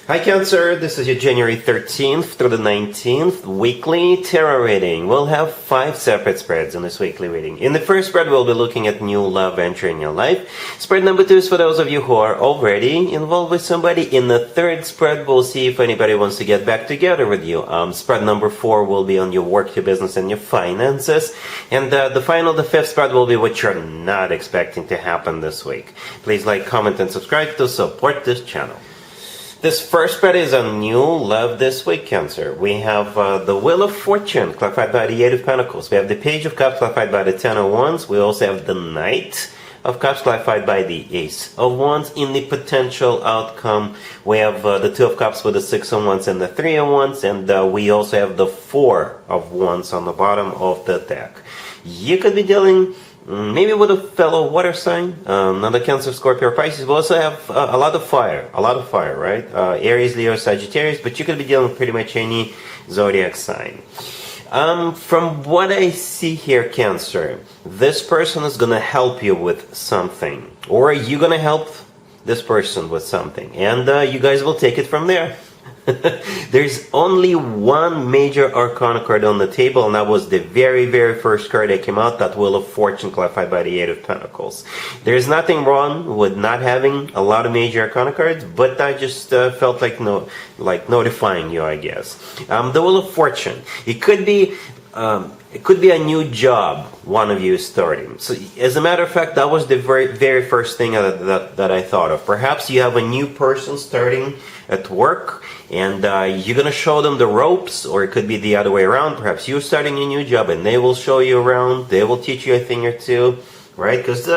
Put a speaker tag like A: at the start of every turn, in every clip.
A: Hi Cancer, this is your January 13th through the 19th weekly tarot reading. We'll have 5 separate spreads in this weekly reading. In the first spread, we'll be looking at new love entering your life. Spread number 2 is for those of you who are already involved with somebody. In the third spread, we'll see if anybody wants to get back together with you. Spread number 4 will be on your work, your business, and your finances. And the fifth spread will be what you're not expecting to happen this week. Please like, comment, and subscribe to support this channel. This first spread is on new love this week, Cancer. We have the Wheel of Fortune, clarified by the 8 of Pentacles. We have the Page of Cups, clarified by the 10 of Wands. We also have the Knight of Cups, clarified by the Ace of Wands. In the potential outcome, we have the 2 of Cups with the 6 of Wands and the 3 of Wands. And we also have the 4 of Wands on the bottom of the deck. You could be dealing maybe with a fellow water sign, another Cancer, Scorpio, or Pisces. We also have a lot of fire, right? Aries, Leo, Sagittarius, but you could be dealing with pretty much any zodiac sign. From what I see here, Cancer, this person is going to help you with something, or you're going to help this person with something, and you guys will take it from there. There's only one major arcana card on the table, and that was the very first card that came out, that Wheel of Fortune, clarified by the 8 of Pentacles. There's nothing wrong with not having a lot of major arcana cards, but I just felt like notifying you, I guess. The Wheel of Fortune, it could be a new job one of you is starting. So, as a matter of fact, that was the very first thing that I thought of. Perhaps you have a new person starting at work, and you're going to show them the ropes, or it could be the other way around. Perhaps you're starting a new job, and they will show you around. They will teach you a thing or two, right? Because,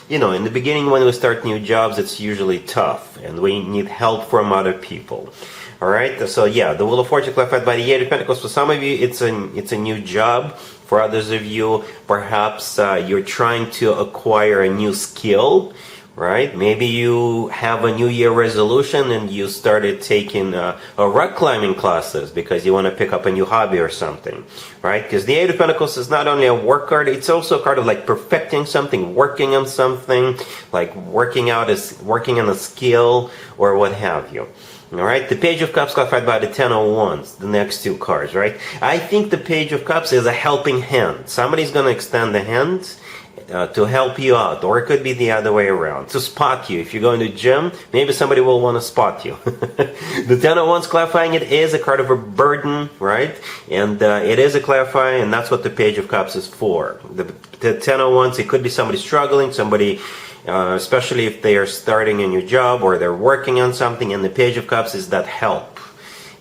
A: in the beginning when we start new jobs, it's usually tough, and we need help from other people. Alright, so yeah, the Wheel of Fortune, clarified by the 8 of Pentacles. For some of you, it's a new job. For others of you, perhaps you're trying to acquire a new skill, right? Maybe you have a New Year resolution and you started taking rock climbing classes because you want to pick up a new hobby or something, right? Because the 8 of Pentacles is not only a work card, it's also a card of like perfecting something, working on something, like working on a skill or what have you. Alright, the Page of Cups, clarified by the 10 of Wands, the next 2 cards, right? I think the Page of Cups is a helping hand. Somebody's going to extend the hand to help you out, or it could be the other way around, to spot you. If you're going to gym, maybe somebody will want to spot you. The 10 of Wands, clarifying, it is a card of a burden, right? And it is a clarifying, and that's what the Page of Cups is for. The 10 of Wands, it could be somebody struggling, somebody... especially if they are starting a new job or they're working on something, and the Page of Cups is that help,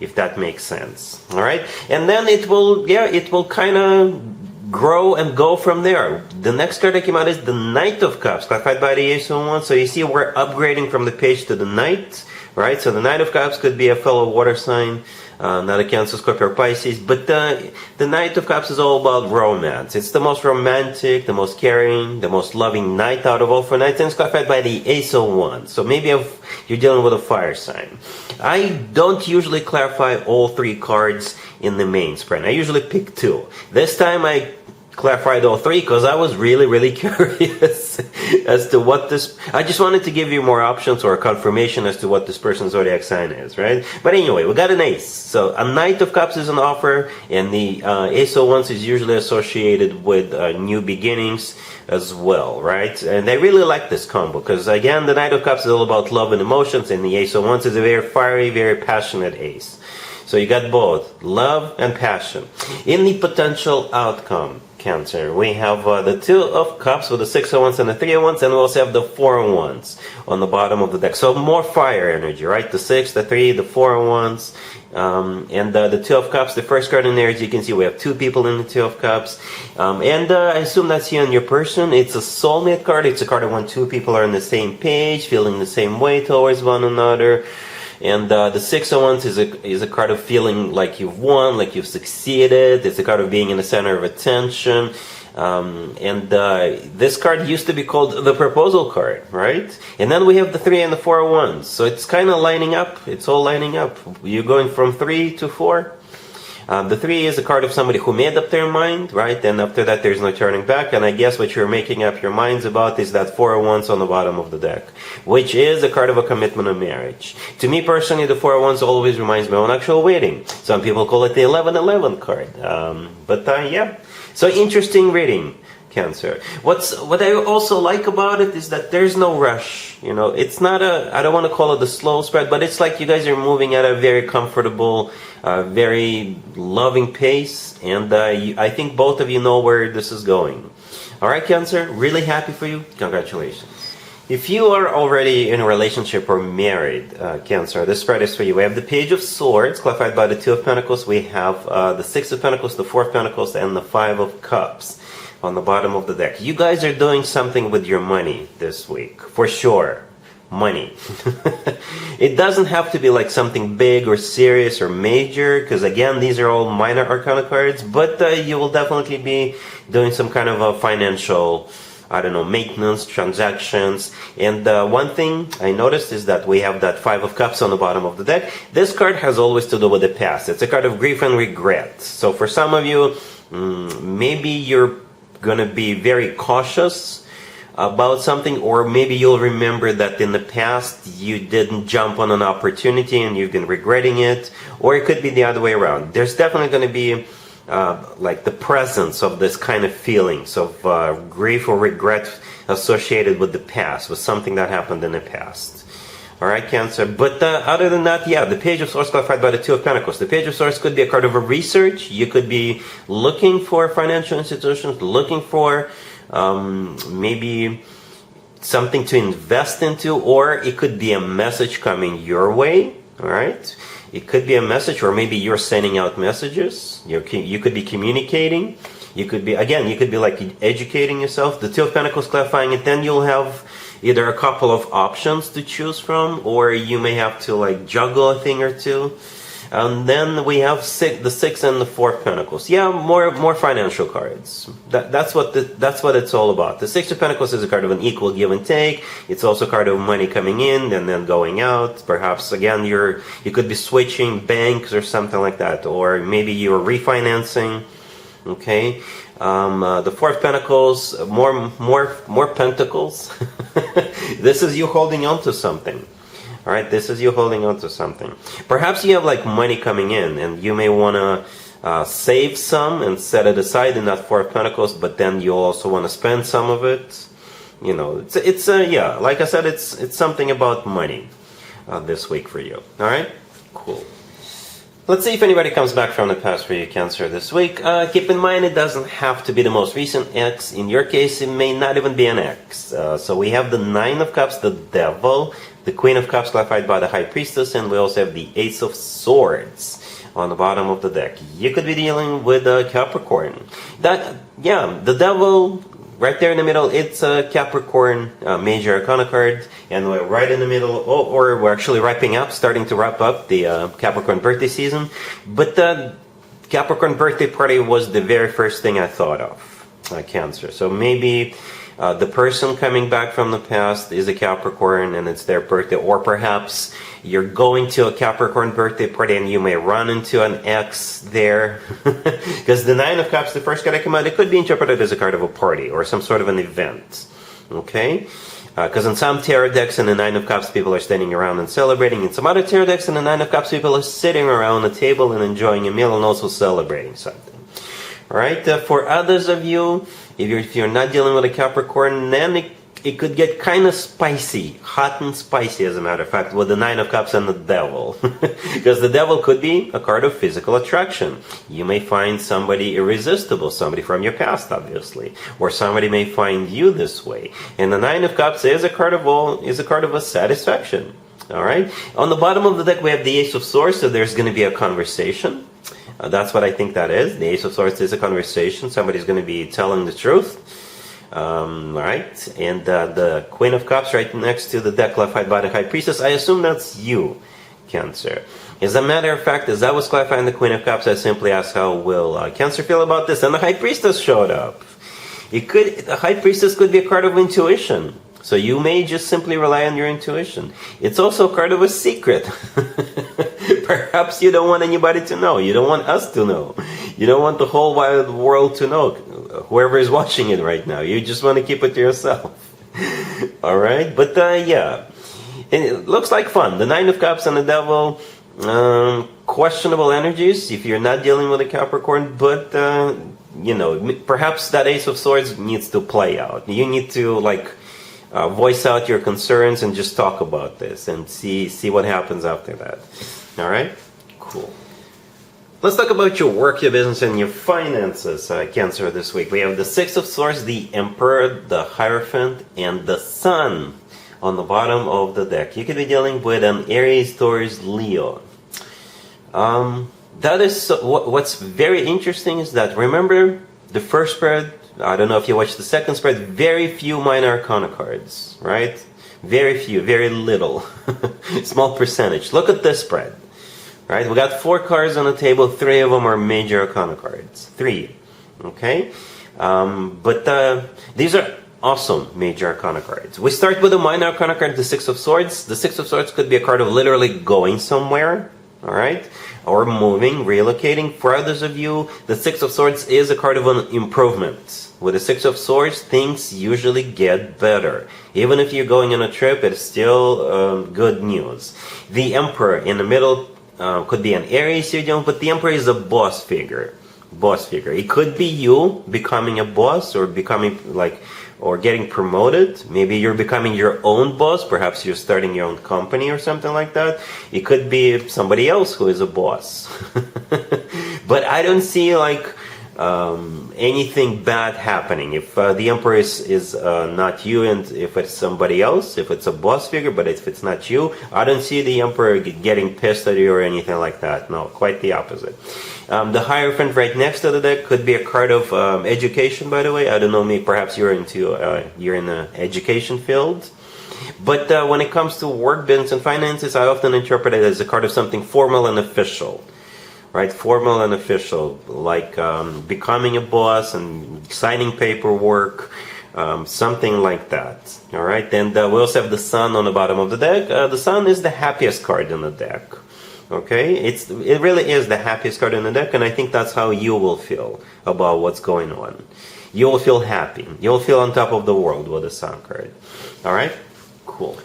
A: if that makes sense. All right, and then it will kind of grow and go from there. The next card that came out is the Knight of Cups, clarified by the Ace of Wands. So you see, we're upgrading from the Page to the Knight, right? So the Knight of Cups could be a fellow water sign, not a Cancer, Scorpio, or Pisces, but the Knight of Cups is all about romance. It's the most romantic, the most caring, the most loving knight out of all 4 knights, and it's clarified by the Ace of Wands. So maybe you're dealing with a fire sign. I don't usually clarify all 3 cards in the main spread. I usually pick 2. This time I clarified all 3 because I was really curious as to what this... I just wanted to give you more options or a confirmation as to what this person's zodiac sign is, right? But anyway, we got an Ace. So a Knight of Cups is an offer, and the Ace of Wands is usually associated with new beginnings as well, right? And I really like this combo because, again, the Knight of Cups is all about love and emotions, and the Ace of Wands is a very fiery, very passionate ace. So you got both love and passion. In the potential outcome, Cancer, we have the 2 of Cups with the 6 of Wands and the 3 of Wands, and we also have the 4 of Wands on the bottom of the deck. So more fire energy, right? The 6, the 3, the 4 of Wands, and the 2 of Cups. The first card in there, as you can see, we have 2 people in the 2 of Cups, and I assume that's you and your person. It's a soulmate card. It's a card of when 2 people are on the same page, feeling the same way towards one another. And the 6 of Wands is a card of feeling like you've won, like you've succeeded. It's a card of being in the center of attention. This card used to be called the proposal card, right? And then we have the 3 and the 4 of Wands. So it's kind of lining up. It's all lining up. You're going from 3 to 4. The 3 is a card of somebody who made up their mind, right? And after that, there's no turning back. And I guess what you're making up your minds about is that 4 of Wands on the bottom of the deck, which is a card of a commitment of marriage. To me personally, the 4 of Wands always reminds me of an actual wedding. Some people call it the 11-11 card. Yeah. So interesting reading, Cancer. What I also like about it is that there's no rush. You know, it's not I don't want to call it a slow spread, but it's like you guys are moving at a very comfortable, very loving pace, and I think both of you know where this is going. All right, Cancer, really happy for you. Congratulations. If you are already in a relationship or married, Cancer, this spread is for you. We have the Page of Swords, clarified by the 2 of Pentacles. We have the 6 of Pentacles, the 4 of Pentacles, and the 5 of Cups on the bottom of the deck. You guys are doing something with your money this week, for sure. Money. It doesn't have to be like something big or serious or major, because again, these are all minor arcana cards, but you will definitely be doing some kind of a financial, I don't know, maintenance, transactions. And one thing I noticed is that we have that 5 of Cups on the bottom of the deck. This card has always to do with the past. It's a card of grief and regret. So for some of you, maybe you're going to be very cautious about something, or maybe you'll remember that in the past you didn't jump on an opportunity and you've been regretting it, or it could be the other way around. There's definitely going to be like the presence of this kind of feelings of grief or regret associated with the past, with something that happened in the past. All right, Cancer. But other than that, yeah, the Page of Swords clarified by the 2 of Pentacles. The Page of Swords could be a card of a research. You could be looking for financial institutions, looking for maybe something to invest into, or it could be a message coming your way. All right. It could be a message, or maybe you're sending out messages. You could be communicating. You could be, again, you could be like educating yourself. The 2 of Pentacles clarifying it, then you'll have either a couple of options to choose from, or you may have to like juggle a thing or two. And then we have the 6 and the 4 of Pentacles. Yeah, more financial cards. That's what it's all about. The 6 of Pentacles is a card of an equal give and take. It's also a card of money coming in and then going out. Perhaps again you could be switching banks or something like that, or maybe you're refinancing. Okay. The 4 of Pentacles, more pentacles. This is you holding on to something. All right, this is you holding on to something. Perhaps you have like money coming in, and you may want to save some and set it aside in that 4 of Pentacles, but then you also want to spend some of it. You know, it's yeah, like I said, it's something about money this week for you. All right, cool. Let's see if anybody comes back from the past for you, Cancer, this week. Keep in mind, it doesn't have to be the most recent ex. In your case, it may not even be an ex. So we have the 9 of Cups, the Devil, the Queen of Cups clarified by the High Priestess, and we also have the Ace of Swords on the bottom of the deck. You could be dealing with a Capricorn. Yeah, the Devil, right there in the middle, it's a Capricorn major arcana card, and we're right in the middle, or we're actually starting to wrap up the Capricorn birthday season. But the Capricorn birthday party was the very first thing I thought of, Cancer. So maybe the person coming back from the past is a Capricorn and it's their birthday, or perhaps you're going to a Capricorn birthday party and you may run into an ex there. Because the 9 of Cups, the first card that came out, it could be interpreted as a card of a party or some sort of an event. Okay? Because in some tarot decks in the 9 of Cups, people are standing around and celebrating. In some other tarot decks in the 9 of Cups, people are sitting around a table and enjoying a meal and also celebrating something. Alright? For others of you, if you're not dealing with a Capricorn, then it could get kind of spicy, hot and spicy, as a matter of fact, with the 9 of Cups and the Devil. Because the Devil could be a card of physical attraction. You may find somebody irresistible, somebody from your past, obviously, or somebody may find you this way. And the 9 of Cups is a card of a satisfaction. All right. On the bottom of the deck, we have the Ace of Swords, so there's going to be a conversation. That's what I think that is. The Ace of Swords is a conversation. Somebody's going to be telling the truth. Right, and the Queen of Cups right next to the deck clarified by the High Priestess. I assume that's you, Cancer. As a matter of fact, as I was clarifying the Queen of Cups, I simply asked how will Cancer feel about this, and the High Priestess showed up. The High Priestess could be a card of intuition. So you may just simply rely on your intuition. It's also a card of a secret. Perhaps you don't want anybody to know. You don't want us to know. You don't want the whole wide world to know. Whoever is watching it right now. You just want to keep it to yourself. Alright? But yeah. And it looks like fun. The Nine of Cups and the Devil. Questionable energies if you're not dealing with a Capricorn. But, you know, perhaps that Ace of Swords needs to play out. You need to, like, voice out your concerns and just talk about this and see what happens after that. All right? Cool. Let's talk about your work, your business, and your finances, Cancer, this week. We have the Six of Swords, the Emperor, the Hierophant, and the Sun on the bottom of the deck. You could be dealing with an Aries, Taurus, Leo. That is what's very interesting is that, remember the first spread, I don't know if you watched the second spread, very few minor arcana cards, right? Very few, very little. Small percentage. Look at this spread, right? We got 4 cards on the table, 3 of them are major arcana cards. 3, okay? But these are awesome major arcana cards. We start with a minor arcana card, the Six of Swords. The Six of Swords could be a card of literally going somewhere, all right? Or moving, relocating. For others of you, the Six of Swords is a card of an improvement. With the Six of Swords, things usually get better. Even if you're going on a trip, it's still good news. The Emperor in the middle could be an Aries you're dealing with, but the Emperor is a boss figure. Boss figure. It could be you becoming a boss or becoming or getting promoted. Maybe you're becoming your own boss. Perhaps you're starting your own company or something like that. It could be somebody else who is a boss. But I don't see anything bad happening. If the Emperor is not you, and if it's somebody else, if it's a boss figure, but if it's not you, I don't see the Emperor getting pissed at you or anything like that. No, quite the opposite. The Hierophant right next to the deck could be a card of education, by the way. I don't know, maybe perhaps you're in the education field. But when it comes to work, business, and finances, I often interpret it as a card of something formal and official. Right, formal and official, like becoming a boss and signing paperwork, something like that. All right, and we also have the Sun on the bottom of the deck. The Sun is the happiest card in the deck. Okay, it really is the happiest card in the deck, and I think that's how you will feel about what's going on. You will feel happy. You'll feel on top of the world with the Sun card. All right, cool.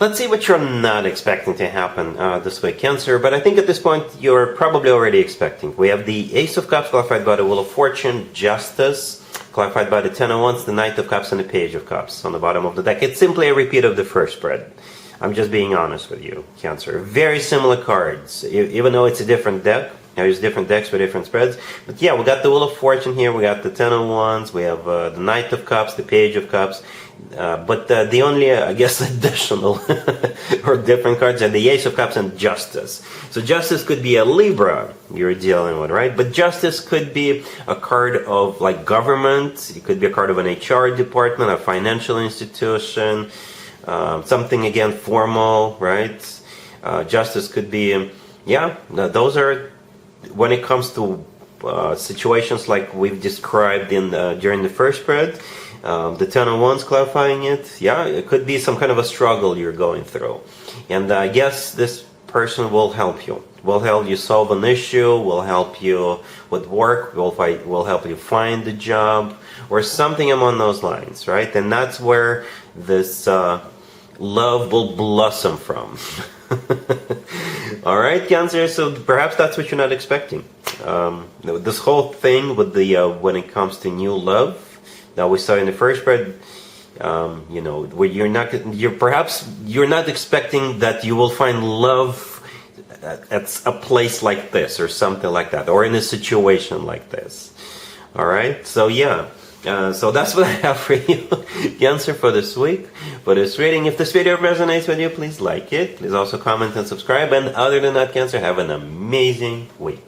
A: Let's see what you're not expecting to happen this week, Cancer. But I think at this point, you're probably already expecting. We have the Ace of Cups, clarified by the Wheel of Fortune, Justice, clarified by the Ten of Wands, the Knight of Cups, and the Page of Cups on the bottom of the deck. It's simply a repeat of the first spread. I'm just being honest with you, Cancer. Very similar cards, even though it's a different deck. There's different decks with different spreads. But yeah, we got the Wheel of Fortune here, we got the Ten of Wands, we have the Knight of Cups, the Page of Cups. But the only, I guess, additional or different cards are the Ace of Cups and Justice. So Justice could be a Libra you're dealing with, right? But Justice could be a card of like government. It could be a card of an HR department, a financial institution, something again formal, right? Justice could be, yeah, those are, when it comes to situations like we've described during the first spread. The Ten of Wands clarifying it, yeah, it could be some kind of a struggle you're going through. And I guess this person will help you. Will help you solve an issue, will help you with work, will help you find a job, or something along those lines, right? And that's where this love will blossom from. All right, Cancer, so perhaps that's what you're not expecting. This whole thing with the when it comes to new love, that we saw in the first spread, you know, where you're not expecting that you will find love at a place like this or something like that, or in a situation like this. All right, so yeah, so that's what I have for you, Cancer, for this week, for this reading. If this video resonates with you, please like it. Please also comment and subscribe. And other than that, Cancer, have an amazing week.